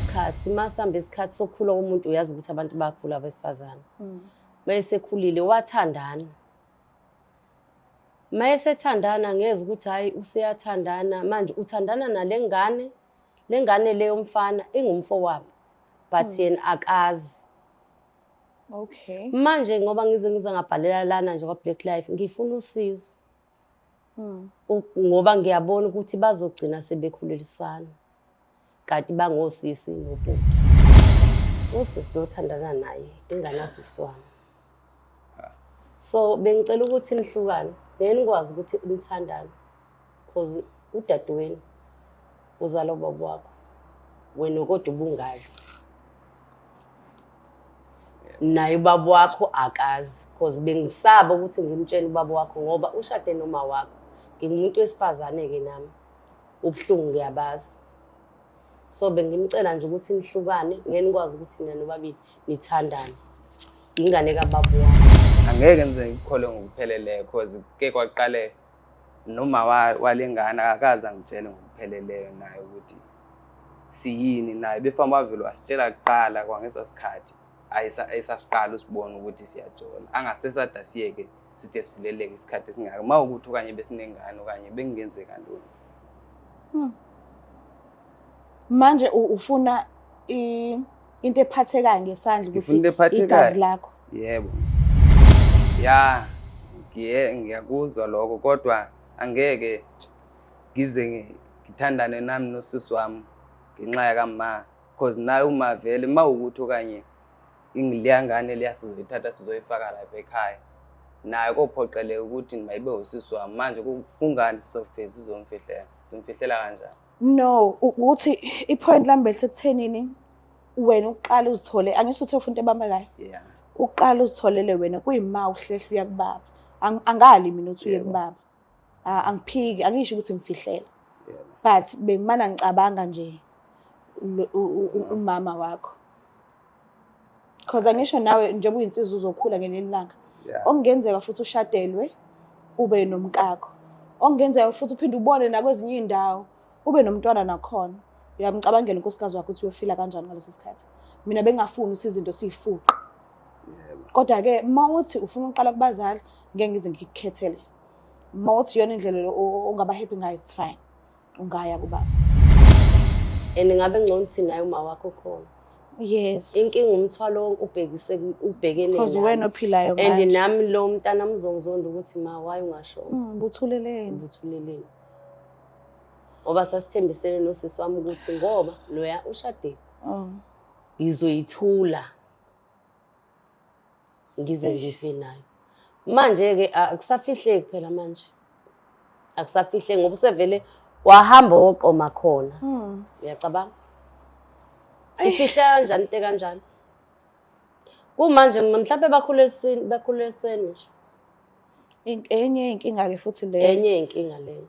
isikhathi masihamba isikhathi sokukhula komuntu uyazi ukuthi abantu bayakhula abesifazane. Mayesekhulile wathandana. Mayesethandana ngeze ukuthi hayi useyathandana manje uthandana nalengane. Lengane leyo mfana ingumfo wabo. But yena akazi. Okay. Manje ngoba ngize ngabhalela lana nje kwa Black Life ngifuna usizo. Ngoba ngiyabona ukuthi bazogcina sebekhulelisana. Kanti bangosisi nobhuti. Usisi lothandana naye inganasisi wami. So bengicela ukuthi nihlukane. Nikwazi ukuthi nithandane. Because udadewenu uzala ubaba wakho. Wena kodwa ubungazi. Naye ubaba wakho akazi because bengisaba ukuthi ngimtshele ubaba wakho ngoba ushade noma wakho. Ngingumuntu wesifazane ke nami. Ubhlungu ngiyabazi. So bengimcela nje ukuthi nihlukane ngeke nikwazi ukuthi nina nobabili nithandane. Ingane kababa wakho. Angeke ngize ngikhole ngokupheleleyo because ke kwaqale noma walengana akaza ngitshele ngokupheleleyo naye ukuthi siyini naye befamba bavelo wasitshela kuqala kwangesasikhathi ayisasiqala usibona ukuthi siyajola angasesada siyeke sithe sivuleleke isikhathi esingaka mawukuthi okanye besinengane okanye bengenzeka ntoni. Manje ufuna into ephathekayo ngesandla ukuthi igazi lakho. Yebo. Ya ngiyakuzwa lokho kodwa angeke ngize ngithandane nami nosisi wami ngenxa yakama because naye uma vele mawukuthi okanye ingiliyangane liyasizoyithatha sizoyifaka lapha ekhaya naye kophoqeleke ukuthi mayibe usisi wami manje kungani sisofisa sizomfihlela simfihlela kanjani. No ukuthi ipoint lami besekuthenini wena uqala uzithole angisho ukuthi ufuna into ebambekayo. Yeah. Uqala uzitholele wena kuyima uhlehla uya kubaba. Angali mina uthi uye kubaba. Angiphiki angisho ukuthi ngifihlela. But bengimana ngicabanga nje umama wakho. Because angisho nawe njengoba uyinsizwa uzokhula ngelinye ilanga. Okungenzeka futhi ushadelwe ube nomkakho. Okungenzeka futhi uphinde ubone nakwezinye indawo ube nomntwana nakhona. Uyamcabangela unkosikazi wakho ukuthi uyofila kanjani ngaleso sikhathi. Mina bengafuni ukuthi izinto siyifuqe. Kodwa ke mawuthi ufuna uqala kubazali ngeke ngize ngikukhethele. Mawuthi yona indlela ongaba happy ngayo it's fine. Ungaya kubaba. Ngabe ngcono ukuthi naye uma wakho khona. Yes. Inkinga umthwalo ubhekene naye. Because wena ophilayo manje. And nami lo mntana mzongizonda ukuthi ma why ungashona. Buthuleleni. Buthuleleni. Ngoba sasithembisene nosisi wami ukuthi ngoba loya ushadile. Izoyithula. Ngize ngife nayo. Manje ke akusafihleki phela manje. Akusafihleki ngoba usevele wahamba oqoma khona. Uyacabanga? Ifihla kanjani into kanjani? Kumanje mhlawumbe bakhulelisene nje. Enye inkinga ke futhi leyo. Enye inkinga leyo.